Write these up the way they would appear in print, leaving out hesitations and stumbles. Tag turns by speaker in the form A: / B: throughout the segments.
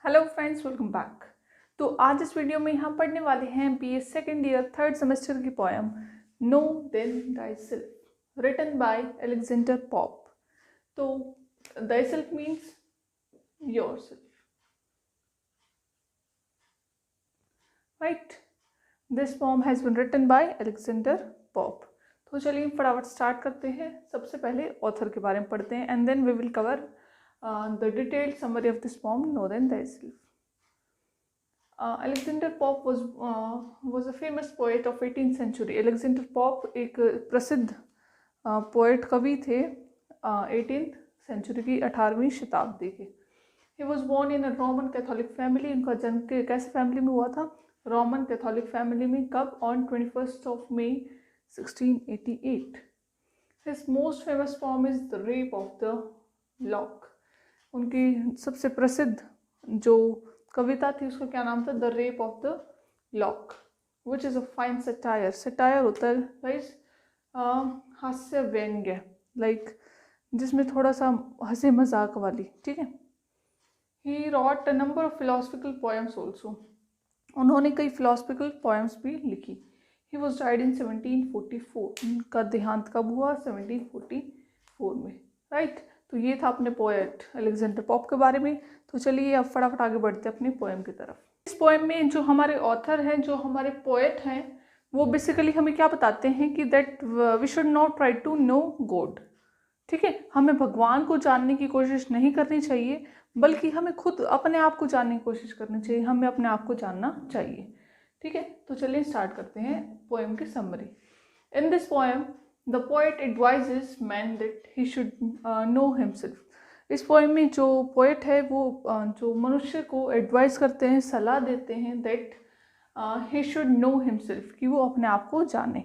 A: Hello friends, welcome back. तो आज इस वीडियो में यहाँ पढ़ने वाले हैं BA second year third semester की poem know then thyself written by Alexander Pope. तो thyself means yourself, right. This poem has been written by Alexander Pope. तो चलिए फटाफट स्टार्ट करते हैं। सबसे पहले ऑथर के बारे में पढ़ते हैं and then we will cover the detailed summary of this poem know then thyself. Alexander Pope was a famous poet of 18th century. Alexander Pope एक प्रसिद्ध पोएट कवि थे 18th सेंचुरी की 18वीं शताब्दी के। He was born in a Roman Catholic family. उनका जन्म कैसे फैमिली में हुआ था? रोमन कैथोलिक फैमिली में। कब? on 21st of May 1688. His most famous poem is The Rape of the Lock. उनकी सबसे प्रसिद्ध जो कविता थी उसका क्या नाम था? The rape of the lock, which is a fine satire. Satire होता है गाइस हास्य व्यंग्य, लाइक जिसमें थोड़ा सा हंसी मजाक वाली, ठीक है। He wrote a number of philosophical poems also. उन्होंने कई फिलोसफिकल पोएम्स भी लिखी। He was died in 1744। उनका देहांत कब हुआ? 1744 में, राइट। तो ये था अपने पोएट अलेक्जेंडर पॉप के बारे में। तो चलिए अब फटाफट आगे बढ़ते हैं अपनी पोएम की तरफ। इस पोएम में जो हमारे ऑथर हैं, जो हमारे पोएट हैं, वो बेसिकली हमें क्या बताते हैं कि that we should not try to know God, ठीक है। हमें भगवान को जानने की कोशिश नहीं करनी चाहिए, बल्कि हमें खुद अपने आप को जानने की कोशिश करनी चाहिए। हमें अपने आप को जानना चाहिए, ठीक है। तो चलिए स्टार्ट करते हैं पोएम की summary. In this poem the poet advises man that he should know himself. इस पोएम में जो पोएट है वो जो मनुष्य को एडवाइस करते हैं, सलाह देते हैं that he should know himself, कि वो अपने आप को जाने।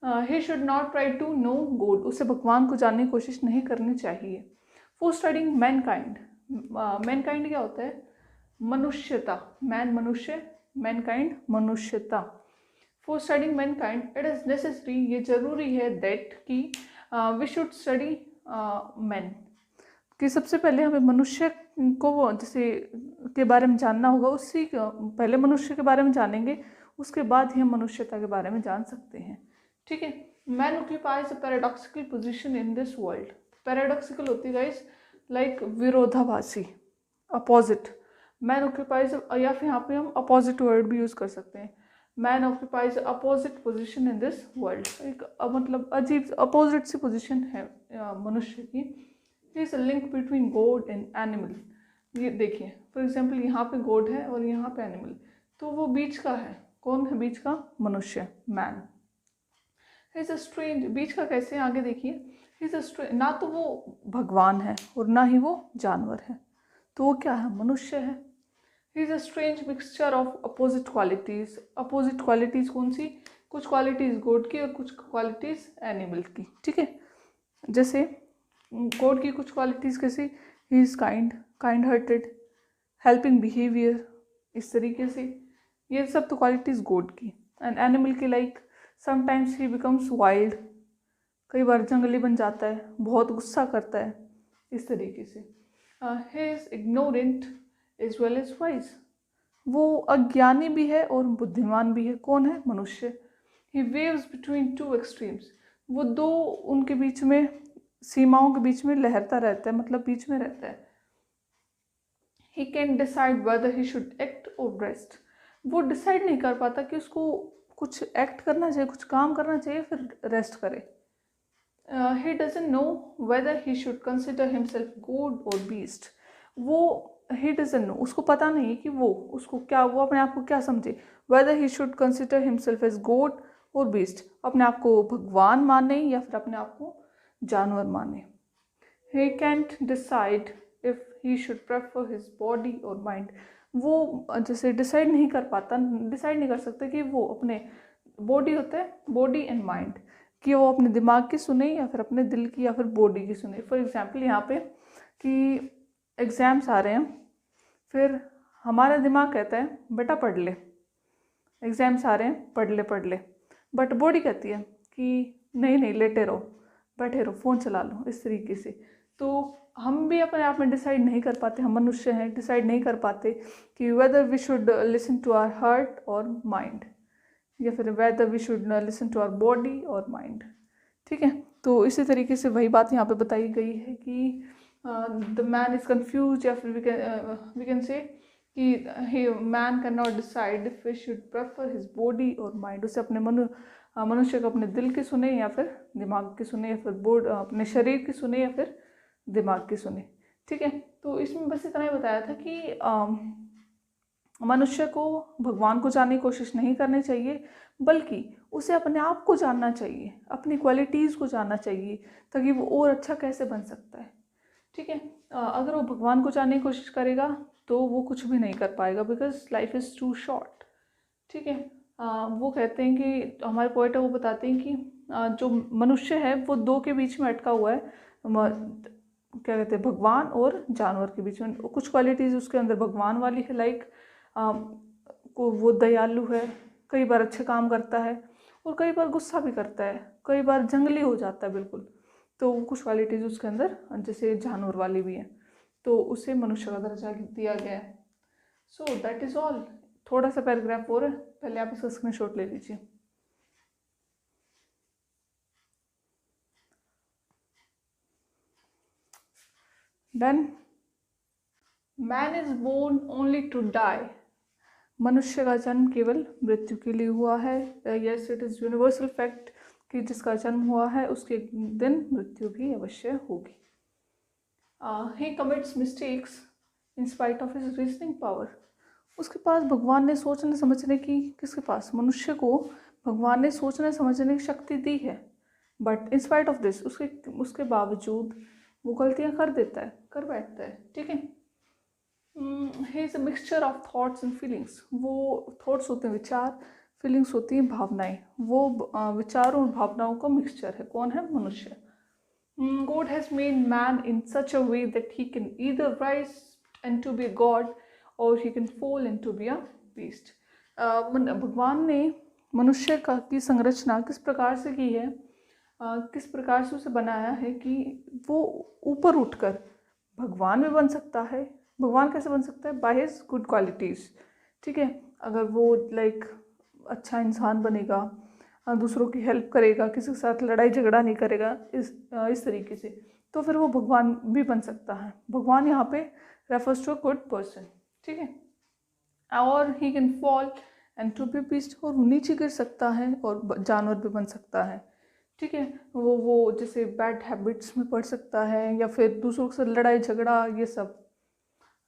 A: He should not try to know God, उसे भगवान को जानने की कोशिश नहीं करनी चाहिए। फॉर स्टडिंग मैनकाइंड, मैनकाइंड क्या होता है? मनुष्यता। मैन मनुष्य, मैनकाइंड मनुष्यता। For studying Mankind it is necessary, ये जरूरी है दैट कि वी शुड स्टडी मैन, कि सबसे पहले हमें मनुष्य को जैसे के बारे में जानना होगा। उसी पहले मनुष्य के बारे में जानेंगे, उसके बाद ही हम मनुष्यता के बारे में जान सकते हैं, ठीक है। Man occupies a paradoxical position in this world. Paradoxical होती है गाइस लाइक विरोधाभासी, अपोजिट। मैन ऑक्यूपाइज, या फिर यहाँ पे हम अपोजिट वर्ड भी यूज़ कर सकते हैं। Man occupies opposite position in this world, एक मतलब अजीब अपोजिट सी पोजीशन है मनुष्य की। Is a link between God and animal. ये देखिए फॉर एग्जाम्पल यहाँ पे गॉड है और यहाँ पे एनिमल, तो वो बीच का है। कौन है बीच का? मनुष्य, मैन। इज अ स्ट्रेंज, बीच का कैसे? आगे देखिए। इज अ स्ट्रेंज, ना तो वो भगवान है और ना ही वो जानवर है, तो वो क्या है? मनुष्य है। Is a strange mixture of opposite qualities. Opposite qualities कौन सी? कुछ क्वालिटीज गॉड की और कुछ क्वालिटीज एनिमल की, ठीक है। जैसे गॉड की कुछ क्वालिटीज़ कैसी? He is kind, kind hearted, helping behaviour, इस तरीके से। ये सब तो क्वालिटीज़ गॉड की। एंड एनिमल की like sometimes he becomes wild, कई बार जंगली बन जाता है, बहुत गुस्सा करता है, इस तरीके से। He is ignorant as well as wise. वो अज्ञानी भी है और बुद्धिमान भी है। कौन है? मनुष्य। ही वेव्स बिटवीन टू एक्सट्रीम्स। वो दो उनके बीच में, सीमाओं के बीच में लहरता रहता है, मतलब बीच में रहता है। He can decide whether he should act और रेस्ट। वो डिसाइड नहीं कर पाता कि उसको कुछ एक्ट करना चाहिए, कुछ काम करना चाहिए, फिर रेस्ट करे। He doesn't know whether he should consider himself God और बीस्ट। वो ही डजंट नो, उसको पता नहीं कि वो उसको क्या, वो अपने आप को क्या समझे। Whether he should consider himself as God और बीस्ट, अपने आप को भगवान माने या फिर अपने आप को जानवर माने। He can't decide if he should prefer his body or mind. वो जैसे डिसाइड नहीं कर पाता, डिसाइड नहीं कर सकता कि वो अपने बॉडी होता है, बॉडी एंड माइंड, कि वो अपने दिमाग की सुने या फिर अपने दिल की या फिर बॉडी की सुने। फॉर एग्जाम्पल यहाँ पे कि एग्ज़ाम्स आ रहे हैं, फिर हमारा दिमाग कहता है बेटा पढ़ ले, एग्ज़ाम्स आ रहे हैं, पढ़ ले, बट बॉडी कहती है कि नहीं नहीं लेटे रहो, बैठे रहो, फ़ोन चला लो, इस तरीके से। तो हम भी अपने आप में डिसाइड नहीं कर पाते, हम मनुष्य हैं, डिसाइड नहीं कर पाते कि whether we should listen to our heart और माइंड, या फिर whether we should listen to our body और माइंड। ठीक है, तो इसी तरीके से वही बात यहाँ पे बताई गई है कि द मैन इज़ कन्फ्यूज, या फिर वी कैन से कि man can not decide if he should prefer his body और माइंड। उसे अपने मनुष्य को अपने दिल की सुने या फिर दिमाग की सुने, या फिर अपने शरीर की सुने या फिर दिमाग की सुने। ठीक है, तो इसमें बस इतना ही बताया था कि मनुष्य को भगवान को जानने की कोशिश नहीं करनी चाहिए, बल्कि उसे अपने आप को जानना चाहिए, अपनी क्वालिटीज़ को जानना चाहिए, ताकि वो और अच्छा कैसे बन सकता है। ठीक है, अगर वो भगवान को जानने की कोशिश करेगा तो वो कुछ भी नहीं कर पाएगा, because life is too short. ठीक है, वो कहते हैं कि हमारे पोएट है वो बताते हैं कि जो मनुष्य है वो दो के बीच में अटका हुआ है, क्या कहते हैं, भगवान और जानवर के बीच में। कुछ क्वालिटीज़ उसके अंदर भगवान वाली है, लाइक को वो दयालु है, कई बार अच्छे काम करता है, और कई बार गुस्सा भी करता है, कई बार जंगली हो जाता है बिल्कुल। तो कुछ क्वालिटीज़ उसके अंदर जैसे जानवर वाली भी है, तो उसे मनुष्य का दर्जा दिया गया है। So that is all. थोड़ा सा पैराग्राफ और है, पहले आप इसका स्क्रीनशॉट ले लीजिए। Done. Man is born only to die. मनुष्य का जन्म केवल मृत्यु के लिए हुआ है। Yes, it is universal fact कि जिसका जन्म हुआ है उसके दिन मृत्यु भी अवश्य होगी। He commits mistakes in spite of his reasoning power. उसके पास भगवान ने सोचने समझने की, किसके पास, मनुष्य को भगवान ने सोचने समझने की शक्ति दी है, but in spite of this, उसके बावजूद वो गलतियाँ कर देता है, कर बैठता है। ठीक है, he is a mixture of thoughts and feelings. वो थॉट्स होते हैं विचार, फीलिंग्स होती हैं भावनाएं। वो विचारों और भावनाओं का मिक्सचर है। कौन है? मनुष्य। God has made man in such a way that he can either rise and to be a god or he can fall into be a beast. भगवान ने मनुष्य की संरचना किस प्रकार से की है, किस प्रकार से उसे बनाया है कि वो ऊपर उठकर भगवान भी बन सकता है। भगवान कैसे बन सकता है? By his good qualities. ठीक है, अगर वो लाइक अच्छा इंसान बनेगा, दूसरों की हेल्प करेगा, किसी के साथ लड़ाई झगड़ा नहीं करेगा, इस तरीके से, तो फिर वो भगवान भी बन सकता है। भगवान यहाँ पे refers to a good person. ठीक है, और he can fall and to be beast, और नीचे गिर सकता है और जानवर भी बन सकता है। ठीक है, वो जैसे बैड हैबिट्स में पड़ सकता है, या फिर दूसरों से लड़ाई झगड़ा, ये सब।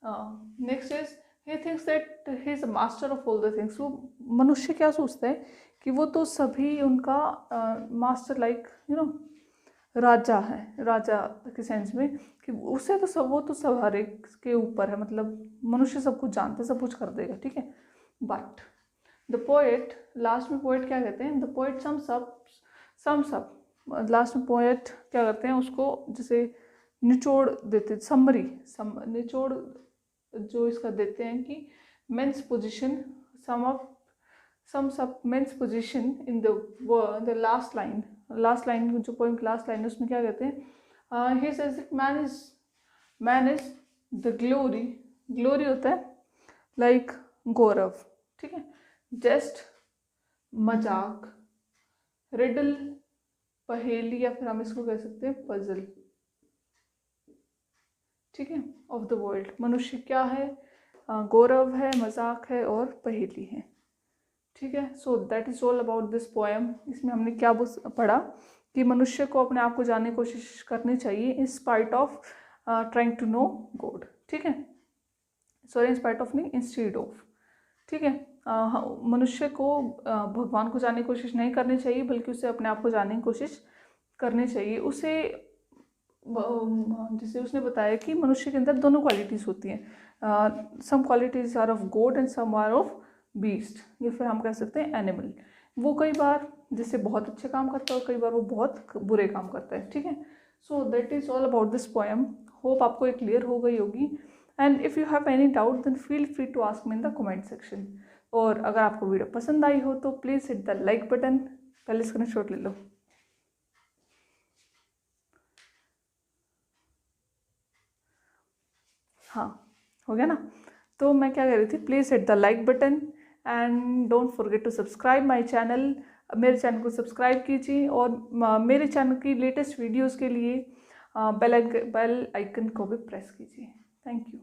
A: Next is he thinks that he is a master of all the things. वो मनुष्य क्या सोचता है कि वो तो सभी उनका मास्टर, लाइक यू नो, राजा है, राजा के सेंस में कि उसे तो सब, वो तो सब हर एक के ऊपर है, मतलब मनुष्य सब कुछ जानता है, सब कुछ कर देगा। ठीक है, बट द पोएट, लास्ट में पोएट क्या कहते हैं, the poet sums up, last में पोएट क्या करते हैं, उसको जैसे निचोड़ देते, समरी, निचोड़ जो इसका देते हैं कि men's position, sums up men's position in the last line जो पोएम की लास्ट लाइन है उसमें क्या कहते हैं, he says that man is the glory होता है like गौरव। ठीक है, जेस्ट, मजाक, रिडल, पहेली, या फिर हम इसको कह सकते हैं पजल। ठीक है, ऑफ द वर्ल्ड। मनुष्य क्या है? गौरव है, मजाक है और पहेली है। ठीक है, so that is all about this poem. इसमें हमने क्या पढ़ा कि मनुष्य को अपने आप को जानने की कोशिश करनी चाहिए in spite of trying to know God. ठीक है, सॉरी, इन स्पाइट ऑफ नहीं, इंस्टीड ऑफ। ठीक है, मनुष्य को भगवान को जानने की कोशिश नहीं करनी चाहिए, बल्कि उसे अपने आप को जानने की कोशिश करनी चाहिए। उसे जैसे उसने बताया कि मनुष्य के अंदर दोनों क्वालिटीज़ होती हैं, some qualities are of God and some are of beast, या फिर हम कह सकते हैं एनिमल। वो कई बार जैसे बहुत अच्छे काम करता है और कई बार वो बहुत बुरे काम करता है। ठीक है, so that is all about this poem. Hope आपको ये क्लियर हो गई होगी, and if you have any doubt then feel free to ask me in the comment section. और अगर आपको वीडियो पसंद आई हो तो please hit the like button. पहले स्क्रीनशॉट ले लो। हाँ, हो गया ना। तो मैं क्या कह रही थी, please hit the like button and don't forget to subscribe my channel. मेरे चैनल को सब्सक्राइब कीजिए और मेरे चैनल की लेटेस्ट वीडियोस के लिए बेल आइकन को भी प्रेस कीजिए। Thank you.